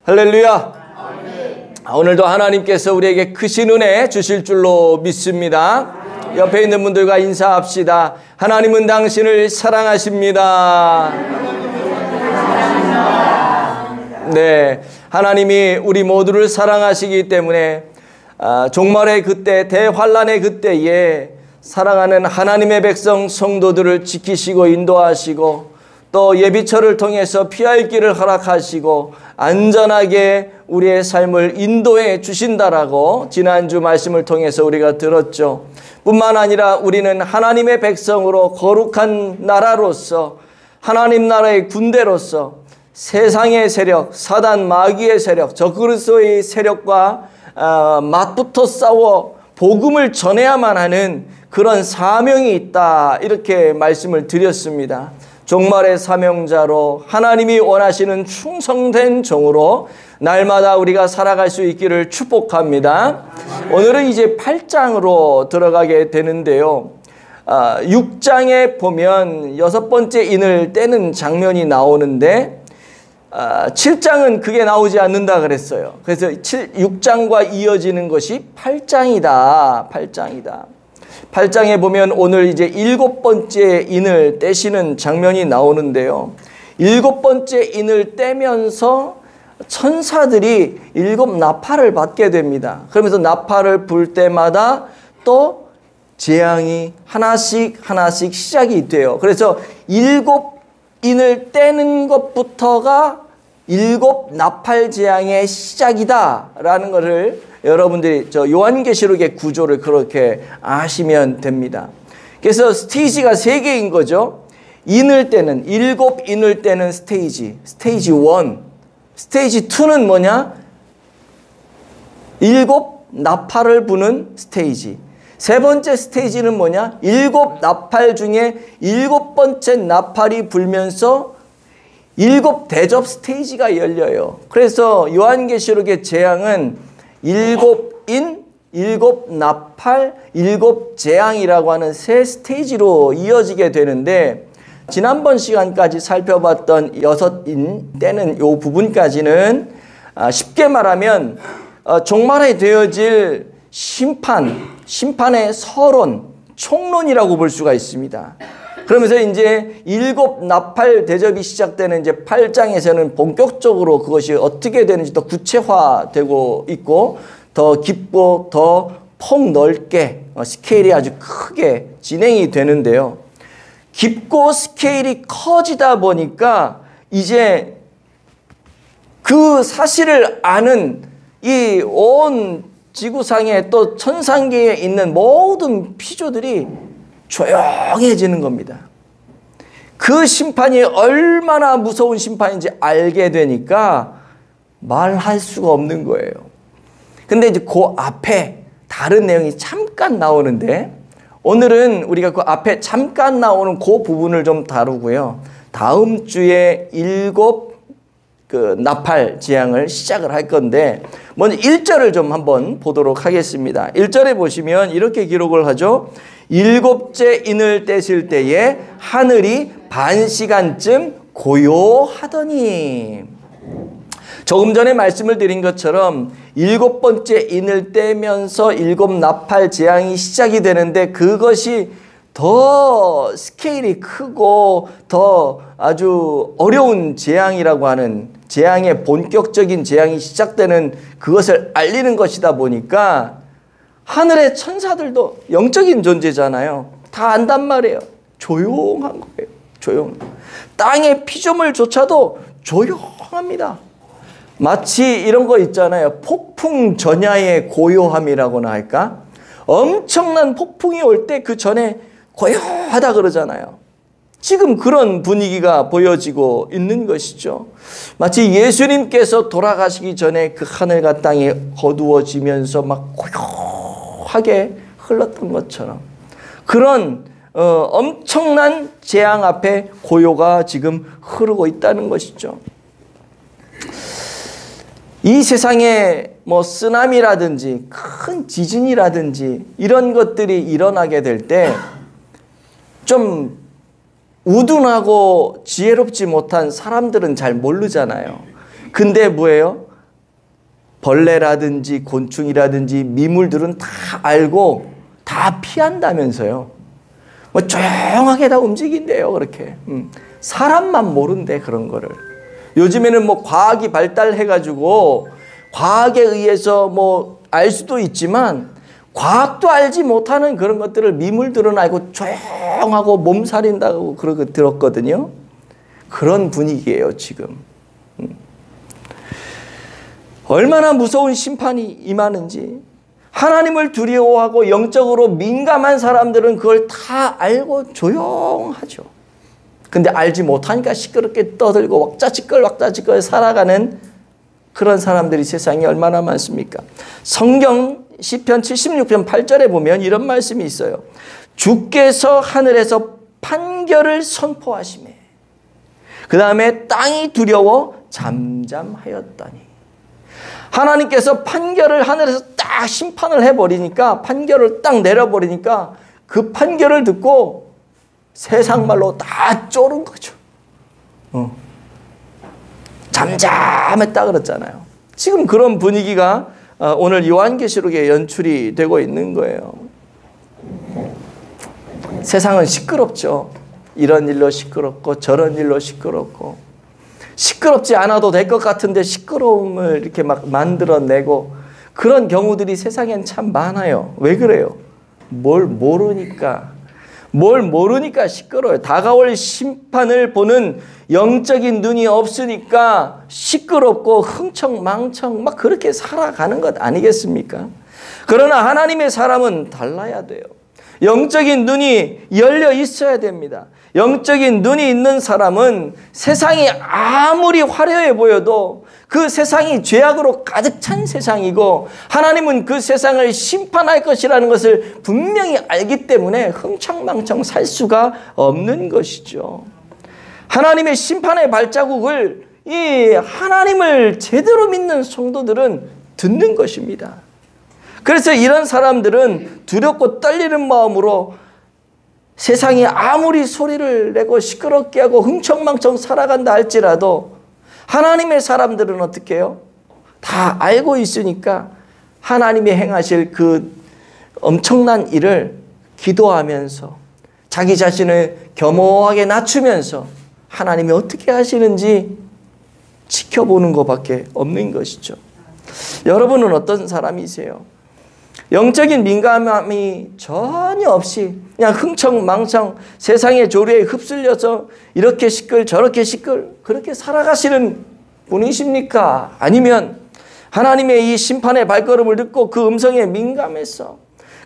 할렐루야. 오늘도 하나님께서 우리에게 크신 은혜 주실 줄로 믿습니다. 옆에 있는 분들과 인사합시다. 하나님은 당신을 사랑하십니다. 네, 하나님이 우리 모두를 사랑하시기 때문에 종말의 그때, 대환란의 그때에 사랑하는 하나님의 백성 성도들을 지키시고 인도하시고 또 예비처를 통해서 피할 길을 허락하시고 안전하게 우리의 삶을 인도해 주신다라고 지난주 말씀을 통해서 우리가 들었죠. 뿐만 아니라 우리는 하나님의 백성으로 거룩한 나라로서 하나님 나라의 군대로서 세상의 세력, 사단 마귀의 세력, 적그리스도의 세력과 맞붙어 싸워 복음을 전해야만 하는 그런 사명이 있다, 이렇게 말씀을 드렸습니다. 종말의 사명자로 하나님이 원하시는 충성된 종으로 날마다 우리가 살아갈 수 있기를 축복합니다. 오늘은 이제 8장으로 들어가게 되는데요. 6장에 보면 6번째 인을 떼는 장면이 나오는데 7장은 그게 나오지 않는다 그랬어요. 그래서 6장과 이어지는 것이 8장이다. 8장에 보면 오늘 이제 7번째 인을 떼시는 장면이 나오는데요. 7번째 인을 떼면서 천사들이 7 나팔을 받게 됩니다. 그러면서 나팔을 불 때마다 또 재앙이 하나씩 시작이 돼요. 그래서 7 인을 떼는 것부터가 7 나팔 재앙의 시작이다라는 것을 여러분들이 요한계시록의 구조를 그렇게 아시면 됩니다. 그래서 스테이지가 3개인 거죠. 인을 떼는, 7 인을 떼는 스테이지 1. 스테이지 2는 뭐냐? 7 나팔을 부는 스테이지. 3번째 스테이지는 뭐냐? 7 나팔 중에 7번째 나팔이 불면서 7 대접 스테이지가 열려요. 그래서 요한계시록의 재앙은 7 인, 7 나팔, 7 재앙이라고 하는 3 스테이지로 이어지게 되는데, 지난번 시간까지 살펴봤던 6 인 때는 이 부분까지는 쉽게 말하면 종말에 되어질 심판의 서론, 총론이라고 볼 수가 있습니다. 그러면서 이제 7 나팔 대접이 시작되는 이제 8장에서는 본격적으로 그것이 어떻게 되는지 더 구체화되고 있고 더 깊고 더 폭넓게 스케일이 아주 크게 진행이 되는데요. 깊고 스케일이 커지다 보니까 이제 그 사실을 아는 이 온 지구상에 또 천상계에 있는 모든 피조들이 조용해지는 겁니다. 그 심판이 얼마나 무서운 심판인지 알게 되니까 말할 수가 없는 거예요. 근데 이제 그 앞에 다른 내용이 잠깐 나오는데 오늘은 우리가 그 앞에 잠깐 나오는 그 부분을 좀 다루고요. 다음 주에 7 나팔 재앙을 시작을 할 건데 먼저 1절을 좀 한번 보도록 하겠습니다. 1절에 보시면 이렇게 기록을 하죠. 7째 인을 떼실 때에 하늘이 반 시간쯤 고요하더니, 조금 전에 말씀을 드린 것처럼 7번째 인을 떼면서 7 나팔 재앙이 시작이 되는데 그것이 더 스케일이 크고 더 아주 어려운 재앙이라고 하는, 재앙의 본격적인 재앙이 시작되는 그것을 알리는 것이다 보니까 하늘의 천사들도 영적인 존재잖아요. 다 안단 말이에요. 조용한 거예요. 조용. 땅의 피조물조차도 조용합니다. 마치 이런 거 있잖아요. 폭풍 전야의 고요함이라고나 할까? 엄청난 폭풍이 올 때 그 전에 고요하다 그러잖아요. 지금 그런 분위기가 보여지고 있는 것이죠. 마치 예수님께서 돌아가시기 전에 그 하늘과 땅이 어두워지면서 막 고요하게 흘렀던 것처럼 그런 엄청난 재앙 앞에 고요가 지금 흐르고 있다는 것이죠. 이 세상에 뭐 쓰나미라든지 큰 지진이라든지 이런 것들이 일어나게 될 때 좀 우둔하고 지혜롭지 못한 사람들은 잘 모르잖아요. 근데 뭐예요? 벌레라든지 곤충이라든지 미물들은 다 알고 다 피한다면서요. 뭐 조용하게 다 움직인대요. 그렇게. 사람만 모른대 그런 거를. 요즘에는 뭐 과학이 발달해가지고 과학에 의해서 뭐 알 수도 있지만 과학도 알지 못하는 그런 것들을 미물들은 알고 조용하고 몸살인다고 그러고 들었거든요. 그런 분위기예요 지금. 얼마나 무서운 심판이 임하는지. 하나님을 두려워하고 영적으로 민감한 사람들은 그걸 다 알고 조용하죠. 근데 알지 못하니까 시끄럽게 떠들고 왁자지껄 살아가는 그런 사람들이 세상에 얼마나 많습니까? 성경 시편 76편 8절에 보면 이런 말씀이 있어요. 주께서 하늘에서 판결을 선포하시매 그 다음에 땅이 두려워 잠잠하였다니. 하나님께서 판결을 하늘에서 딱 심판을 해버리니까, 판결을 딱 내려버리니까 그 판결을 듣고 세상 말로 다 쫄은 거죠. 잠잠했다 그랬잖아요. 지금 그런 분위기가 오늘 요한계시록에 연출이 되고 있는 거예요. 세상은 시끄럽죠. 이런 일로 시끄럽고 저런 일로 시끄럽고, 시끄럽지 않아도 될 것 같은데 시끄러움을 이렇게 막 만들어내고, 그런 경우들이 세상엔 참 많아요. 왜 그래요? 뭘 모르니까 시끄러워요. 다가올 심판을 보는 영적인 눈이 없으니까 시끄럽고 흥청망청 막 그렇게 살아가는 것 아니겠습니까? 그러나 하나님의 사람은 달라야 돼요. 영적인 눈이 열려 있어야 됩니다. 영적인 눈이 있는 사람은 세상이 아무리 화려해 보여도 그 세상이 죄악으로 가득 찬 세상이고, 하나님은 그 세상을 심판할 것이라는 것을 분명히 알기 때문에 흥청망청 살 수가 없는 것이죠. 하나님의 심판의 발자국을 이 하나님을 제대로 믿는 성도들은 듣는 것입니다. 그래서 이런 사람들은 두렵고 떨리는 마음으로 세상이 아무리 소리를 내고 시끄럽게 하고 흥청망청 살아간다 할지라도, 하나님의 사람들은 어떻게 해요? 다 알고 있으니까 하나님이 행하실 그 엄청난 일을 기도하면서 자기 자신을 겸허하게 낮추면서 하나님이 어떻게 하시는지 지켜보는 것밖에 없는 것이죠. 여러분은 어떤 사람이세요? 영적인 민감함이 전혀 없이 그냥 흥청망청 세상의 조류에 휩쓸려서 이렇게 시끌 저렇게 시끌 그렇게 살아가시는 분이십니까? 아니면 하나님의 이 심판의 발걸음을 듣고 그 음성에 민감해서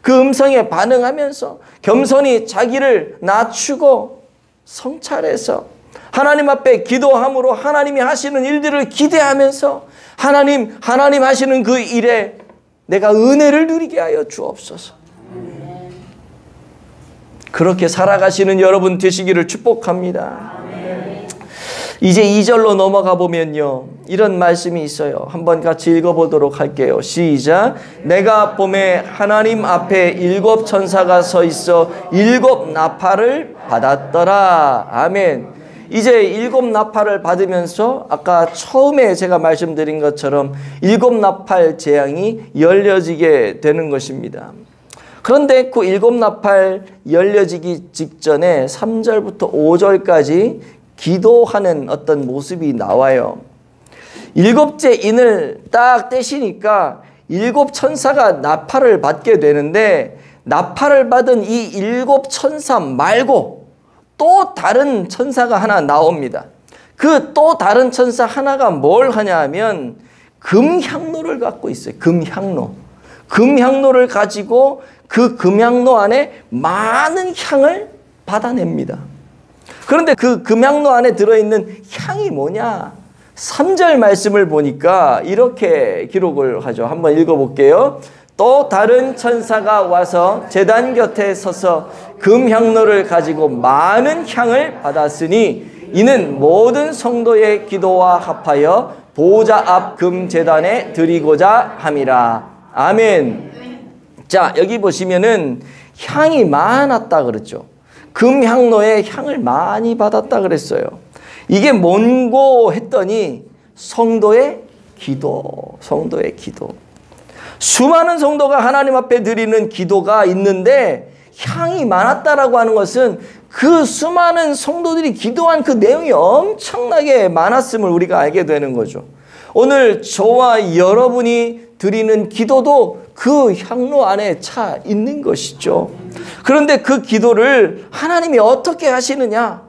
그 음성에 반응하면서 겸손히 자기를 낮추고 성찰해서 하나님 앞에 기도함으로 하나님이 하시는 일들을 기대하면서 하나님 하시는 그 일에 내가 은혜를 누리게 하여 주옵소서. 그렇게 살아가시는 여러분 되시기를 축복합니다. 이제 2절로 넘어가 보면요, 이런 말씀이 있어요. 한번 같이 읽어보도록 할게요. 시작. 내가 봄에 하나님 앞에 7 천사가 서 있어 7 나팔을 받았더라. 아멘. 이제 7 나팔을 받으면서 아까 처음에 제가 말씀드린 것처럼 7 나팔 재앙이 열려지게 되는 것입니다. 그런데 그 7 나팔 열려지기 직전에 3절부터 5절까지 기도하는 어떤 모습이 나와요. 7째 인을 딱 떼시니까 7 천사가 나팔을 받게 되는데, 나팔을 받은 이 7 천사 말고 또 다른 천사가 하나 나옵니다. 그 또 다른 천사 하나가 뭘 하냐 하면 금향로를 갖고 있어요. 금향로를 가지고 그 금향로 안에 많은 향을 받아냅니다. 그런데 그 금향로 안에 들어있는 향이 뭐냐? 3절 말씀을 보니까 이렇게 기록을 하죠. 한번 읽어볼게요. 또 다른 천사가 와서 제단 곁에 서서 금향로를 가지고 많은 향을 받았으니 이는 모든 성도의 기도와 합하여 보좌 앞 금제단에 드리고자 함이라. 아멘. 자, 여기 보시면은 향이 많았다 그랬죠. 금향로에 향을 많이 받았다 그랬어요. 이게 뭔고 했더니 성도의 기도, 성도의 기도. 수많은 성도가 하나님 앞에 드리는 기도가 있는데 향이 많았다라고 하는 것은 그 수많은 성도들이 기도한 그 내용이 엄청나게 많았음을 우리가 알게 되는 거죠. 오늘 저와 여러분이 드리는 기도도 그 향로 안에 차 있는 것이죠. 그런데 그 기도를 하나님이 어떻게 하시느냐?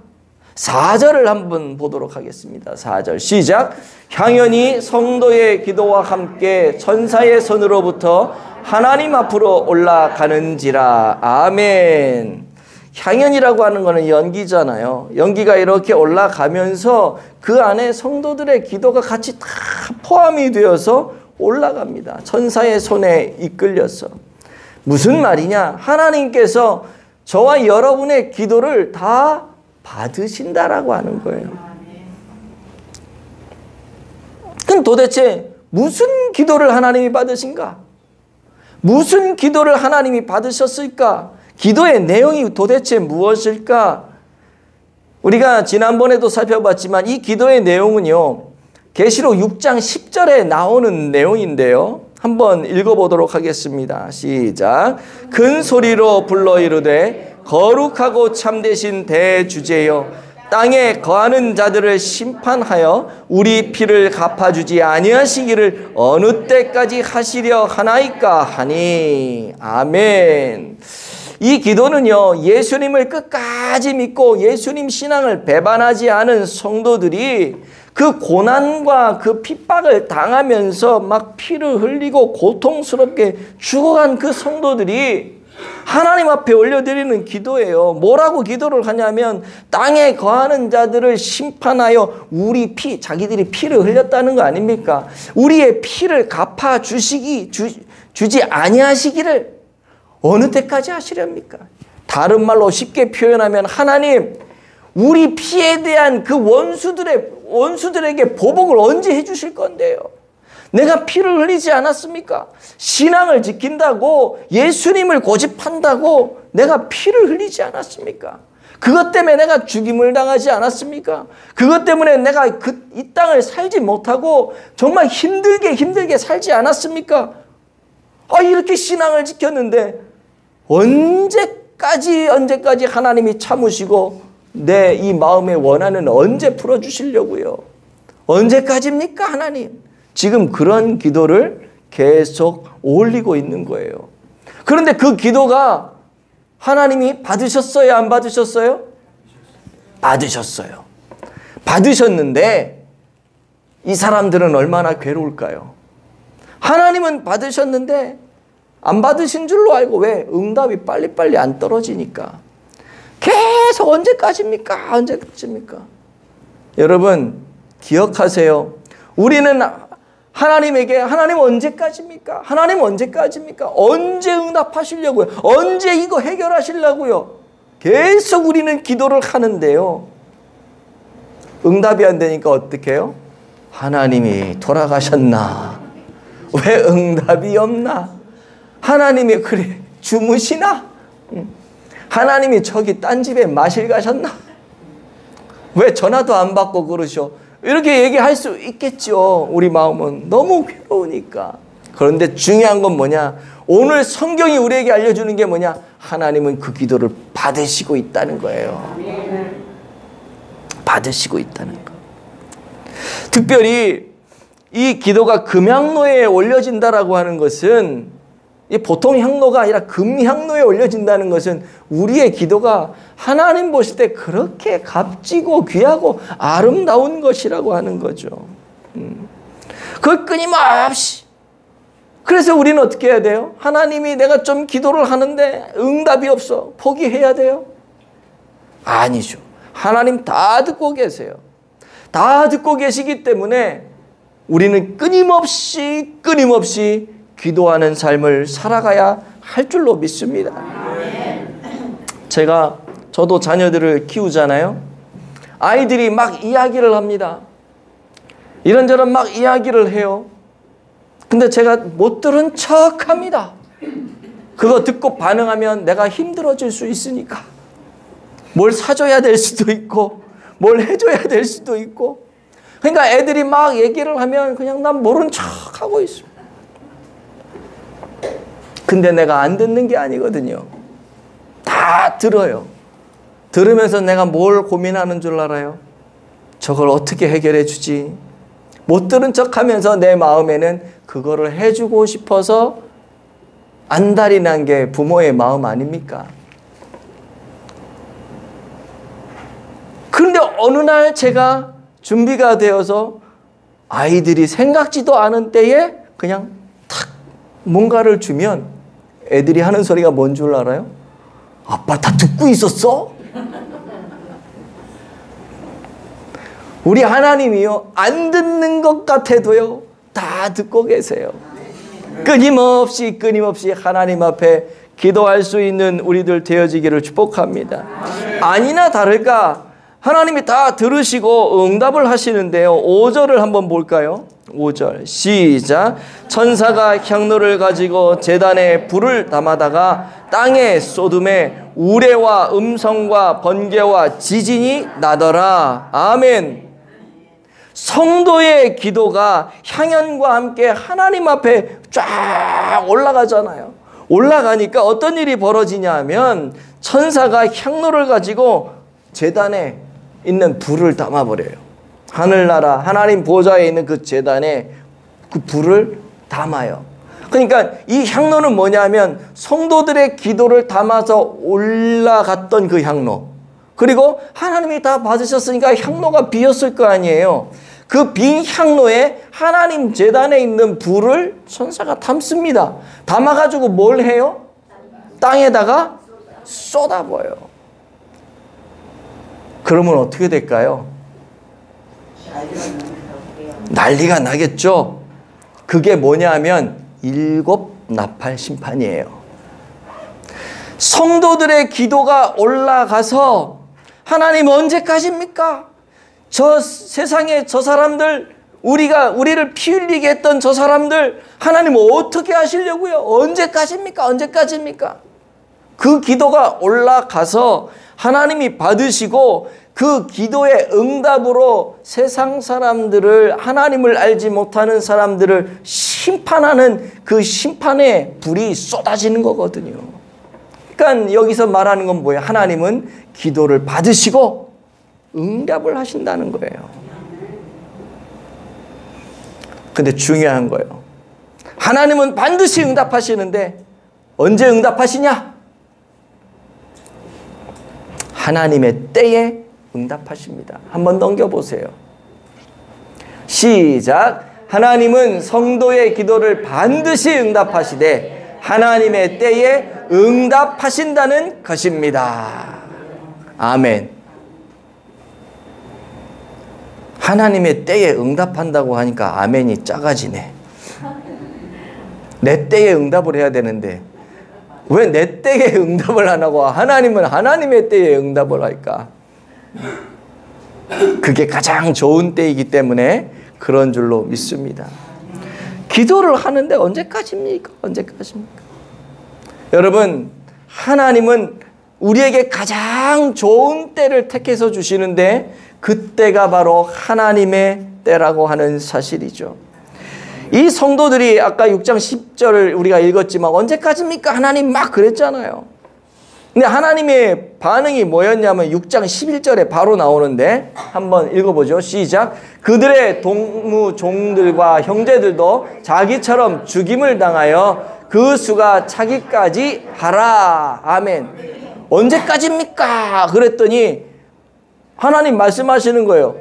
4절을 한번 보도록 하겠습니다. 4절 시작. 향연이 성도의 기도와 함께 천사의 손으로부터 하나님 앞으로 올라가는지라. 아멘. 향연이라고 하는 것은 연기잖아요. 연기가 이렇게 올라가면서 그 안에 성도들의 기도가 같이 다 포함이 되어서 올라갑니다. 천사의 손에 이끌려서. 무슨 말이냐? 하나님께서 저와 여러분의 기도를 다 받으신다라고 하는 거예요. 그럼 도대체 무슨 기도를 하나님이 받으신가? 무슨 기도를 하나님이 받으셨을까? 기도의 내용이 도대체 무엇일까? 우리가 지난번에도 살펴봤지만 이 기도의 내용은요, 계시록 6장 10절에 나오는 내용인데요. 한번 읽어보도록 하겠습니다. 시작. 큰 소리로 불러 이르되 거룩하고 참되신 대주제여, 땅에 거하는 자들을 심판하여 우리 피를 갚아주지 아니하시기를 어느 때까지 하시려 하나이까 하니. 아멘. 이 기도는요, 예수님을 끝까지 믿고 예수님 신앙을 배반하지 않은 성도들이 그 고난과 그 핍박을 당하면서 막 피를 흘리고 고통스럽게 죽어간 그 성도들이 하나님 앞에 올려드리는 기도예요. 뭐라고 기도를 하냐면 땅에 거하는 자들을 심판하여 우리 피, 자기들이 피를 흘렸다는 거 아닙니까? 우리의 피를 갚아주지 아니하시기를 어느 때까지 하시렵니까? 다른 말로 쉽게 표현하면 하나님, 우리 피에 대한 그 원수들에게 보복을 언제 해주실 건데요? 내가 피를 흘리지 않았습니까? 신앙을 지킨다고, 예수님을 고집한다고 내가 피를 흘리지 않았습니까? 그것 때문에 내가 죽임을 당하지 않았습니까? 그것 때문에 내가 이 땅을 살지 못하고 정말 힘들게 살지 않았습니까? 이렇게 신앙을 지켰는데 언제까지 하나님이 참으시고 내 이 마음의 원한은 언제 풀어주시려고요? 언제까지입니까, 하나님? 지금 그런 기도를 계속 올리고 있는 거예요. 그런데 그 기도가 하나님이 받으셨어요? 안 받으셨어요? 받으셨어요. 받으셨는데 이 사람들은 얼마나 괴로울까요? 하나님은 받으셨는데 안 받으신 줄로 알고, 왜? 응답이 빨리빨리 안 떨어지니까. 계속 언제까지입니까? 언제까지입니까? 여러분 기억하세요. 우리는 하나님에게 하나님 언제까지입니까? 하나님 언제까지입니까? 언제 응답하시려고요? 언제 이거 해결하시려고요? 계속 우리는 기도를 하는데요. 응답이 안 되니까 어떻게 해요? 하나님이 돌아가셨나? 왜 응답이 없나? 하나님이 그래 주무시나? 하나님이 저기 딴 집에 마실 가셨나? 왜 전화도 안 받고 그러셔? 이렇게 얘기할 수 있겠죠. 우리 마음은 너무 괴로우니까. 그런데 중요한 건 뭐냐? 오늘 성경이 우리에게 알려주는 게 뭐냐? 하나님은 그 기도를 받으시고 있다는 거예요. 받으시고 있다는 거. 특별히 이 기도가 금향로에 올려진다라고 하는 것은, 이 보통 향로가 아니라 금향로에 올려진다는 것은 우리의 기도가 하나님 보실 때 그렇게 값지고 귀하고 아름다운 것이라고 하는 거죠. 그걸 끊임없이. 그래서 우리는 어떻게 해야 돼요? 하나님이 내가 좀 기도를 하는데 응답이 없어. 포기해야 돼요? 아니죠. 하나님 다 듣고 계세요. 다 듣고 계시기 때문에 우리는 끊임없이 기도하는 삶을 살아가야 할 줄로 믿습니다. 저도 자녀들을 키우잖아요. 아이들이 막 이야기를 합니다. 이런저런 막 이야기를 해요. 근데 제가 못 들은 척 합니다. 그거 듣고 반응하면 내가 힘들어질 수 있으니까. 뭘 사줘야 될 수도 있고 뭘 해줘야 될 수도 있고. 그러니까 애들이 막 얘기를 하면 그냥 난 모른 척 하고 있어. 근데 내가 안 듣는 게 아니거든요. 다 들어요. 들으면서 내가 뭘 고민하는 줄 알아요? 저걸 어떻게 해결해 주지? 못 들은 척 하면서 내 마음에는 그거를 해주고 싶어서 안달이 난 게 부모의 마음 아닙니까? 그런데 어느 날 제가 준비가 되어서 아이들이 생각지도 않은 때에 그냥 탁 뭔가를 주면 애들이 하는 소리가 뭔 줄 알아요? 아빠 다 듣고 있었어? 우리 하나님이요, 안 듣는 것 같아도요 다 듣고 계세요. 끊임없이 하나님 앞에 기도할 수 있는 우리들 되어지기를 축복합니다. 아니나 다를까 하나님이 다 들으시고 응답을 하시는데요. 5절을 한번 볼까요? 5절 시작. 천사가 향로를 가지고 제단에 불을 담아다가 땅에 쏟음에 우레와 음성과 번개와 지진이 나더라. 아멘. 성도의 기도가 향연과 함께 하나님 앞에 쫙 올라가잖아요. 올라가니까 어떤 일이 벌어지냐 하면 천사가 향로를 가지고 제단에 있는 불을 담아버려요. 하늘나라 하나님 보좌에 있는 그 제단에 그 불을 담아요. 그러니까 이 향로는 뭐냐면 성도들의 기도를 담아서 올라갔던 그 향로. 그리고 하나님이 다 받으셨으니까 향로가 비었을 거 아니에요. 그 빈 향로에 하나님 제단에 있는 불을 천사가 담습니다. 담아가지고 뭘 해요? 땅에다가 쏟아부어요. 그러면 어떻게 될까요? 난리가 나겠죠. 그게 뭐냐면 7 나팔 심판이에요. 성도들의 기도가 올라가서 하나님 언제까지입니까? 저 세상에 저 사람들, 우리를 피 흘리게 했던 저 사람들 하나님 어떻게 하시려고요? 언제까지입니까? 언제까지입니까? 그 기도가 올라가서 하나님이 받으시고 그 기도의 응답으로 세상 사람들을, 하나님을 알지 못하는 사람들을 심판하는 그 심판의 불이 쏟아지는 거거든요. 그러니까 여기서 말하는 건 뭐예요? 하나님은 기도를 받으시고 응답을 하신다는 거예요. 근데 중요한 거예요. 하나님은 반드시 응답하시는데 언제 응답하시냐? 하나님의 때에 응답하십니다. 한번 넘겨보세요. 시작. 하나님은 성도의 기도를 반드시 응답하시되 하나님의 때에 응답하신다는 것입니다. 아멘. 하나님의 때에 응답한다고 하니까 아멘이 작아지네. 내 때에 응답을 해야 되는데 왜 내 때에 응답을 안 하고 하나님은 하나님의 때에 응답을 할까? 그게 가장 좋은 때이기 때문에 그런 줄로 믿습니다. 기도를 하는데 언제까지입니까? 언제까지입니까? 여러분, 하나님은 우리에게 가장 좋은 때를 택해서 주시는데 그때가 바로 하나님의 때라고 하는 사실이죠. 이 성도들이 아까 6장 10절을 우리가 읽었지만 언제까지입니까? 하나님 막 그랬잖아요. 근데 하나님의 반응이 뭐였냐면 6장 11절에 바로 나오는데 한번 읽어보죠. 시작. 그들의 동무 종들과 형제들도 자기처럼 죽임을 당하여 그 수가 차기까지 하라. 아멘. 언제까지입니까? 그랬더니 하나님 말씀하시는 거예요.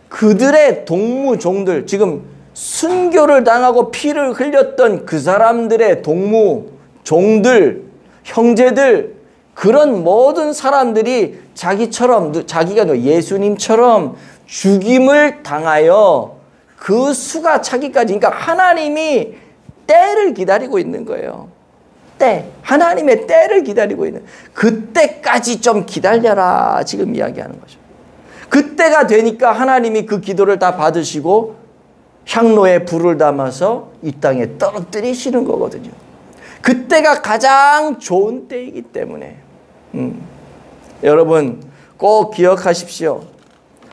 그들의 동무종들, 지금 순교를 당하고 피를 흘렸던 그 사람들의 동무종들, 형제들, 그런 모든 사람들이 자기처럼, 자기가 예수님처럼 죽임을 당하여 그 수가 차기까지, 그러니까 하나님이 때를 기다리고 있는 거예요. 때, 하나님의 때를 기다리고 있는, 그때까지 좀 기다려라 지금 이야기하는 거죠. 그때가 되니까 하나님이 그 기도를 다 받으시고 향로에 불을 담아서 이 땅에 떨어뜨리시는 거거든요. 그때가 가장 좋은 때이기 때문에 여러분 꼭 기억하십시오.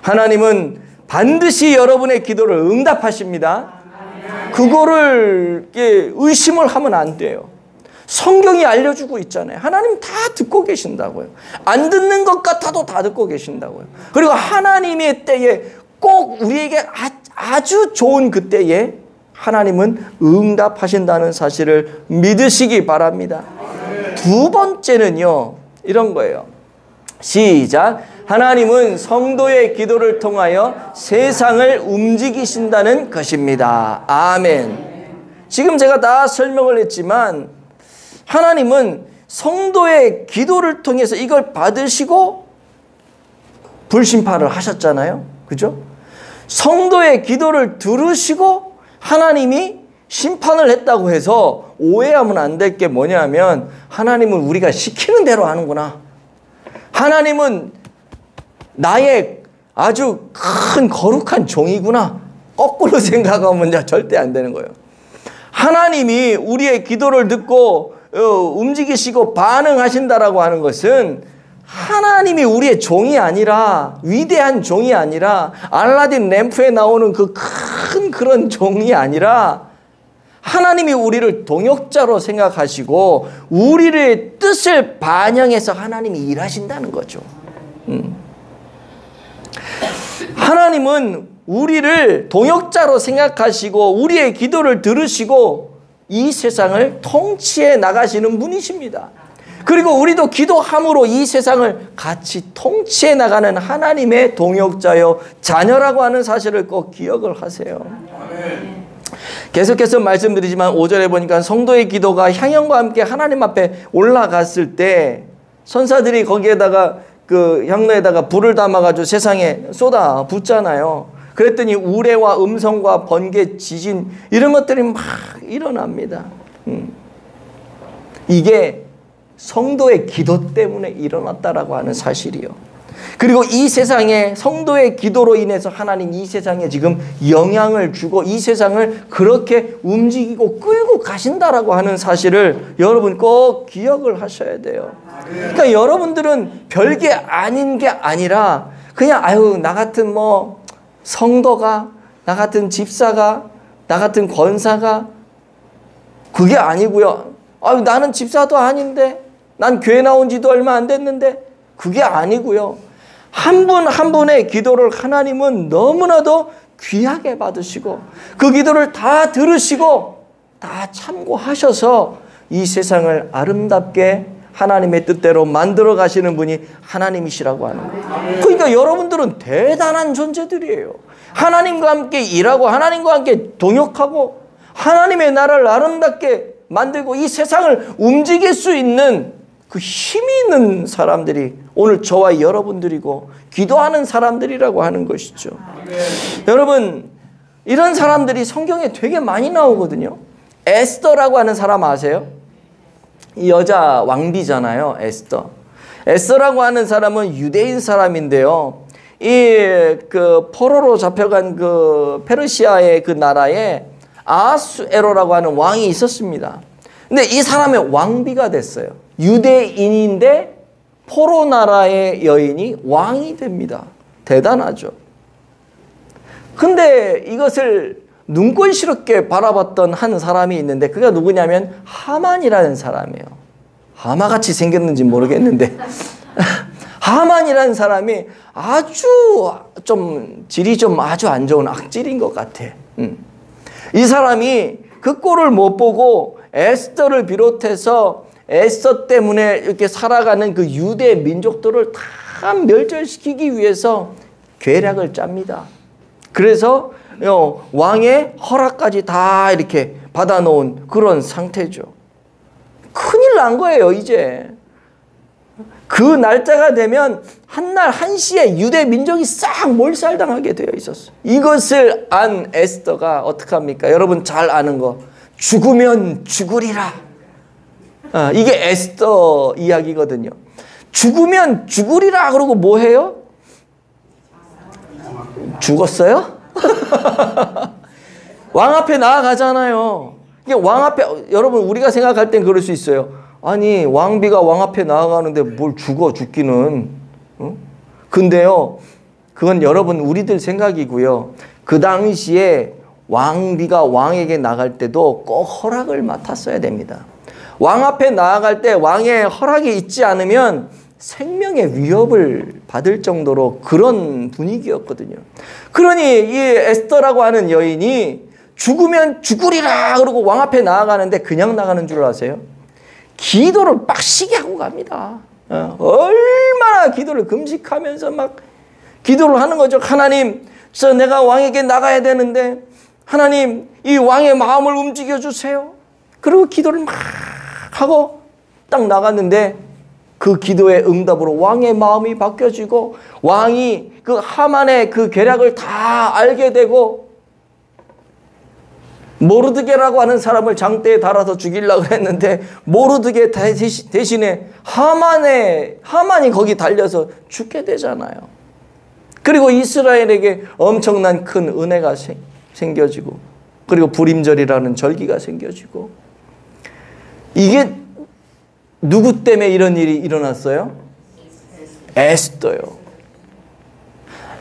하나님은 반드시 여러분의 기도를 응답하십니다. 그거를 의심을 하면 안 돼요. 성경이 알려주고 있잖아요. 하나님 다 듣고 계신다고요. 안 듣는 것 같아도 다 듣고 계신다고요. 그리고 하나님의 때에 꼭 우리에게 아주 좋은 그때에 하나님은 응답하신다는 사실을 믿으시기 바랍니다. 두 번째는요, 이런 거예요. 시작. 하나님은 성도의 기도를 통하여 세상을 움직이신다는 것입니다. 아멘. 지금 제가 다 설명을 했지만 하나님은 성도의 기도를 통해서 이걸 받으시고 불심판을 하셨잖아요. 그죠? 성도의 기도를 들으시고 하나님이 심판을 했다고 해서 오해하면 안 될 게 뭐냐면 하나님은 우리가 시키는 대로 하는구나. 하나님은 나의 아주 큰 거룩한 종이구나. 거꾸로 생각하면 절대 안 되는 거예요. 하나님이 우리의 기도를 듣고 움직이시고 반응하신다라고 하는 것은 하나님이 우리의 종이 아니라, 위대한 종이 아니라, 알라딘 램프에 나오는 그 큰 그런 종이 아니라 하나님이 우리를 동역자로 생각하시고 우리의 뜻을 반영해서 하나님이 일하신다는 거죠. 하나님은 우리를 동역자로 생각하시고 우리의 기도를 들으시고 이 세상을 통치해 나가시는 분이십니다. 그리고 우리도 기도함으로 이 세상을 같이 통치해 나가는 하나님의 동역자요 자녀라고 하는 사실을 꼭 기억을 하세요. 계속해서 말씀드리지만 5절에 보니까 성도의 기도가 향연과 함께 하나님 앞에 올라갔을 때 천사들이 거기에다가 그 향로에다가 불을 담아가지고 세상에 쏟아 붓잖아요. 그랬더니 우레와 음성과 번개, 지진 이런 것들이 막 일어납니다. 이게 성도의 기도 때문에 일어났다라고 하는 사실이요. 그리고 이 세상에 성도의 기도로 인해서 하나님 이 세상에 지금 영향을 주고 이 세상을 그렇게 움직이고 끌고 가신다라고 하는 사실을 여러분 꼭 기억을 하셔야 돼요. 그러니까 여러분들은 별게 아닌 게 아니라 그냥 나 같은 뭐 성도가, 나 같은 집사가, 나 같은 권사가 그게 아니고요. 나는 집사도 아닌데, 난 교회 나온 지도 얼마 안 됐는데 그게 아니고요. 한 분 한 분의 기도를 하나님은 너무나도 귀하게 받으시고 그 기도를 다 들으시고 다 참고하셔서 이 세상을 아름답게 하나님의 뜻대로 만들어 가시는 분이 하나님이시라고 하는 거예요. 그러니까 여러분들은 대단한 존재들이에요. 하나님과 함께 일하고 하나님과 함께 동역하고 하나님의 나라를 아름답게 만들고 이 세상을 움직일 수 있는 그 힘이 있는 사람들이 오늘 저와 여러분들이고 기도하는 사람들이라고 하는 것이죠. 여러분, 이런 사람들이 성경에 되게 많이 나오거든요. 에스더라고 하는 사람 아세요? 이 여자 왕비잖아요. 에스더라고 하는 사람은 유대인 사람인데요. 그 포로로 잡혀간 그 페르시아의 그 나라에 아하수에로라고 하는 왕이 있었습니다. 근데 이 사람의 왕비가 됐어요. 유대인인데 포로 나라의 여인이 왕이 됩니다. 대단하죠. 근데 이것을 눈꼴시럽게 바라봤던 한 사람이 있는데 그가 누구냐면 하만이라는 사람이에요. 하마같이 생겼는지 모르겠는데 하만이라는 사람이 아주 좀 질이 좀 아주 안 좋은 악질인 것 같아. 이 사람이 그 꼴을 못 보고 에스더를 비롯해서 에스더 때문에 이렇게 살아가는 그 유대 민족들을 다 멸절시키기 위해서 계략을 짭니다. 그래서 왕의 허락까지 다 이렇게 받아놓은 그런 상태죠. 큰일 난 거예요, 이제. 그 날짜가 되면 한날 한시에 유대 민족이 싹 몰살당하게 되어 있었어요. 이것을 안 에스더가 어떡합니까? 여러분 잘 아는 거. 죽으면 죽으리라. 이게 에스더 이야기거든요. 죽으면 죽으리라 그러고 뭐 해요? 죽었어요? 왕 앞에 나아가잖아요. 이게 왕 앞에, 여러분 우리가 생각할 땐 그럴 수 있어요. 아니 왕비가 왕 앞에 나아가는데 뭘 죽기는. 근데요 그건 여러분 우리들 생각이고요. 그 당시에 왕비가 왕에게 나갈 때도 꼭 허락을 맡았어야 됩니다. 왕 앞에 나아갈 때 왕의 허락이 있지 않으면 생명의 위협을 받을 정도로 그런 분위기였거든요. 그러니 이 에스더라고 하는 여인이 죽으면 죽으리라 그러고 왕 앞에 나아가는데 그냥 나가는 줄 아세요? 기도를 빡시게 하고 갑니다. 얼마나 기도를 금식하면서 막 기도를 하는 거죠. 하나님, 내가 왕에게 나가야 되는데 하나님, 이 왕의 마음을 움직여 주세요. 그리고 기도를 막 하고 딱 나갔는데 그 기도의 응답으로 왕의 마음이 바뀌어지고 왕이 그 하만의 그 계략을 다 알게 되고 모르드게라고 하는 사람을 장대에 달아서 죽이려고 했는데 모르드게 대신에 하만이 거기 달려서 죽게 되잖아요. 그리고 이스라엘에게 엄청난 큰 은혜가 생겨지고 그리고 불임절이라는 절기가 생겨지고 이게 누구 때문에 이런 일이 일어났어요? 에스더요.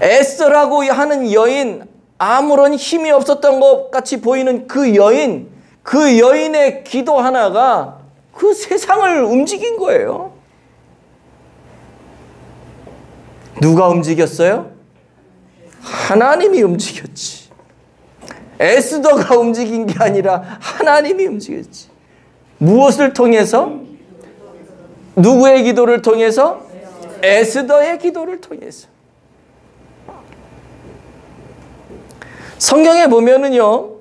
에스더라고 하는 여인, 아무런 힘이 없었던 것 같이 보이는 그 여인의 기도 하나가 그 세상을 움직인 거예요. 누가 움직였어요? 하나님이 움직였지. 에스더가 움직인 게 아니라 하나님이 움직였지. 무엇을 통해서? 누구의 기도를 통해서? 에스더의 기도를 통해서. 성경에 보면은요,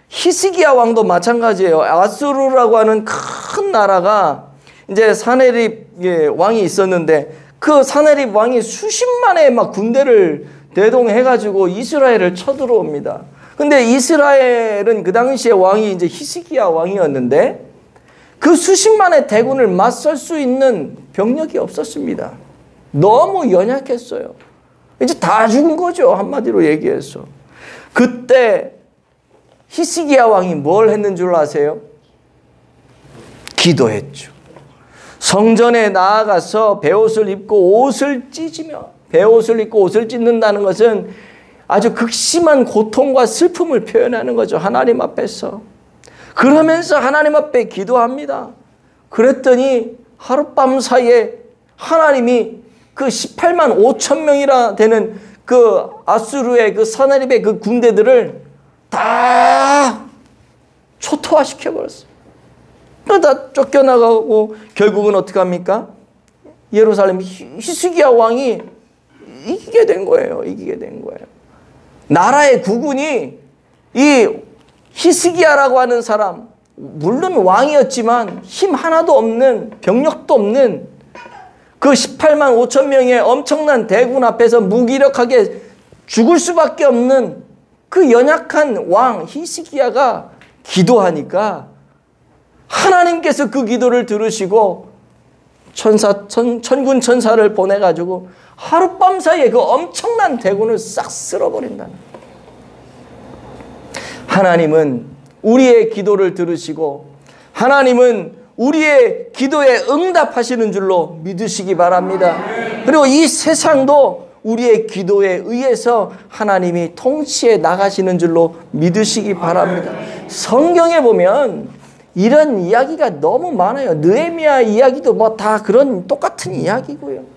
히스기야 왕도 마찬가지예요. 아수르라고 하는 큰 나라가 이제 사네립 왕이 있었는데 그 사네립 왕이 수십만의 막 군대를 대동해가지고 이스라엘을 쳐들어옵니다. 근데 이스라엘은 그 당시에 왕이 이제 히스기야 왕이었는데 그 수십만의 대군을 맞설 수 있는 병력이 없었습니다. 너무 연약했어요. 이제 다 죽은 거죠. 한마디로 얘기해서. 그때 히스기야 왕이 뭘 했는 줄 아세요? 기도했죠. 성전에 나아가서 베옷을 입고 옷을 찢으며, 베옷을 입고 옷을 찢는다는 것은 아주 극심한 고통과 슬픔을 표현하는 거죠. 하나님 앞에서. 그러면서 하나님 앞에 기도합니다. 그랬더니 하룻밤 사이에 하나님이 그 18만 5천 명이나 되는 그 아수르의 그 사네립의 그 군대들을 다 초토화시켜 버렸어요. 다 쫓겨나가고 결국은 어떻게 합니까? 예루살렘 히스기야 왕이 이기게 된 거예요. 이기게 된 거예요. 나라의 국군이 이 히스기야라고 하는 사람, 물론 왕이었지만 힘 하나도 없는, 병력도 없는 그 18만 5천 명의 엄청난 대군 앞에서 무기력하게 죽을 수밖에 없는 그 연약한 왕 히스기야가 기도하니까 하나님께서 그 기도를 들으시고 천군 천사를 보내가지고 하룻밤 사이에 그 엄청난 대군을 싹 쓸어버린다는 거예요. 하나님은 우리의 기도를 들으시고 하나님은 우리의 기도에 응답하시는 줄로 믿으시기 바랍니다. 그리고 이 세상도 우리의 기도에 의해서 하나님이 통치해 나가시는 줄로 믿으시기 바랍니다. 성경에 보면 이런 이야기가 너무 많아요. 느헤미야 이야기도 뭐 다 그런 똑같은 이야기고요.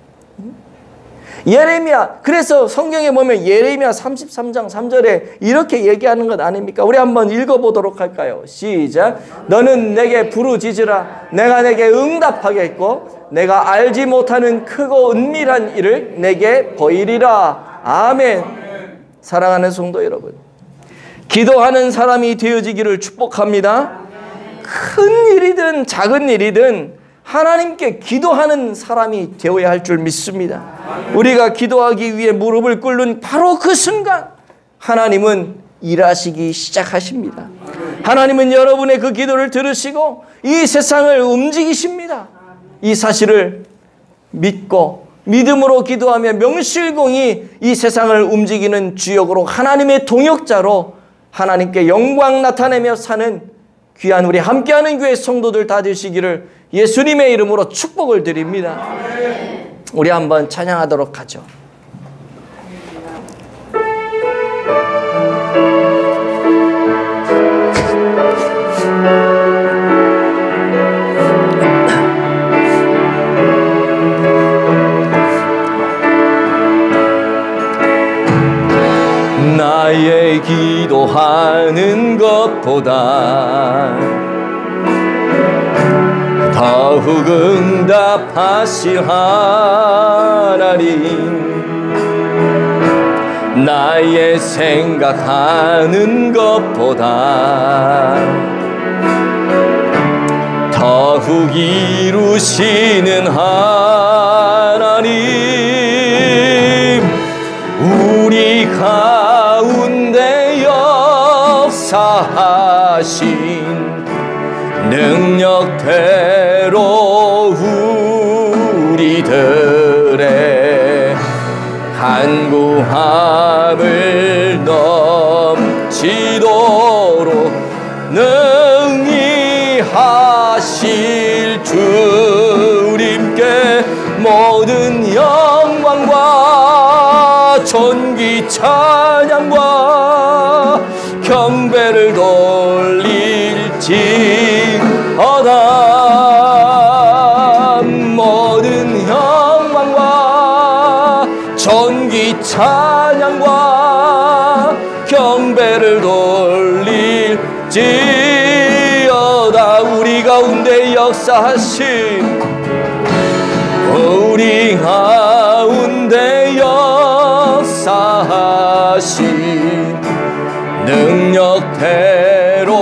예레미야, 그래서 성경에 보면 예레미야 33장 3절에 이렇게 얘기하는 것 아닙니까? 우리 한번 읽어보도록 할까요? 시작. 너는 내게 부르짖으라. 내가 내게 응답하겠고 내가 알지 못하는 크고 은밀한 일을 내게 보이리라. 아멘. 사랑하는 성도 여러분, 기도하는 사람이 되어지기를 축복합니다. 큰 일이든 작은 일이든 하나님께 기도하는 사람이 되어야 할 줄 믿습니다. 우리가 기도하기 위해 무릎을 꿇는 바로 그 순간 하나님은 일하시기 시작하십니다. 하나님은 여러분의 그 기도를 들으시고 이 세상을 움직이십니다. 이 사실을 믿고 믿음으로 기도하며 명실공히 이 세상을 움직이는 주역으로 하나님의 동역자로 하나님께 영광 나타내며 사는 귀한 우리 함께하는 교회 성도들 다 되시기를 예수님의 이름으로 축복을 드립니다. 우리 한번 찬양하도록 하죠. 것보다 더욱 응답하실 하나님, 나의 생각하는 것보다 더욱 이루시는 하나님, 우리 가운데 역사하신 능력대로 우리들의 간구함을 넘치도록 능히 하실 주님께 모든 영광과 존귀 찬양과 경배를 돌릴지어다. 모든 영광과 존귀 찬양과 경배를 돌릴지어다. 우리 가운데 역사하신, 우리 가운데 역사하신 능력대로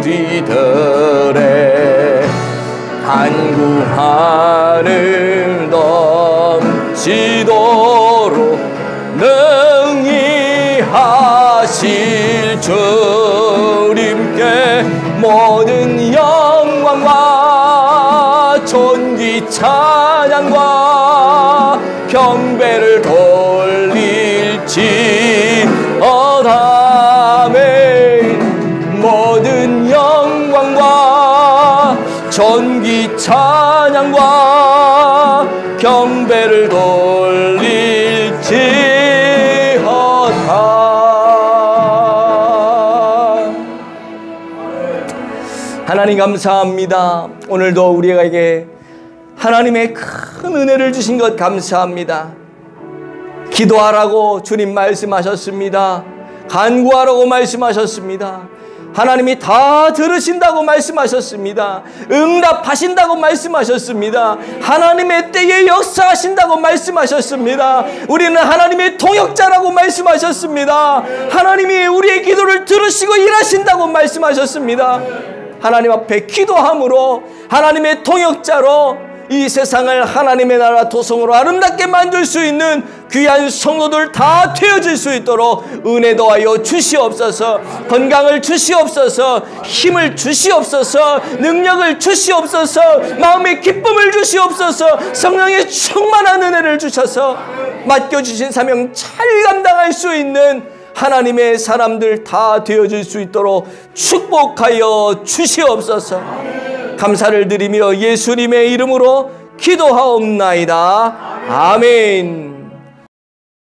우리들의 간구함을 넘치도록 능히 하실 주님께 모든 영광과 존귀 찬양과 경배를 돌릴지어다. 모든 영광과 존귀 찬양과 경배를 돌릴지어다. 하나님 감사합니다. 오늘도 우리에게 하나님의 큰 은혜를 주신 것 감사합니다. 기도하라고 주님 말씀하셨습니다. 간구하라고 말씀하셨습니다. 하나님이 다 들으신다고 말씀하셨습니다. 응답하신다고 말씀하셨습니다. 하나님의 때에 역사하신다고 말씀하셨습니다. 우리는 하나님의 통역자라고 말씀하셨습니다. 하나님이 우리의 기도를 들으시고 일하신다고 말씀하셨습니다. 하나님 앞에 기도함으로 하나님의 통역자로 이 세상을 하나님의 나라 도성으로 아름답게 만들 수 있는 귀한 성도들 다 되어질 수 있도록 은혜 더하여 주시옵소서. 건강을 주시옵소서. 힘을 주시옵소서. 능력을 주시옵소서. 마음의 기쁨을 주시옵소서. 성령의 충만한 은혜를 주셔서 맡겨주신 사명 잘 감당할 수 있는 하나님의 사람들 다 되어질 수 있도록 축복하여 주시옵소서. 감사를 드리며 예수님의 이름으로 기도하옵나이다. 아멘.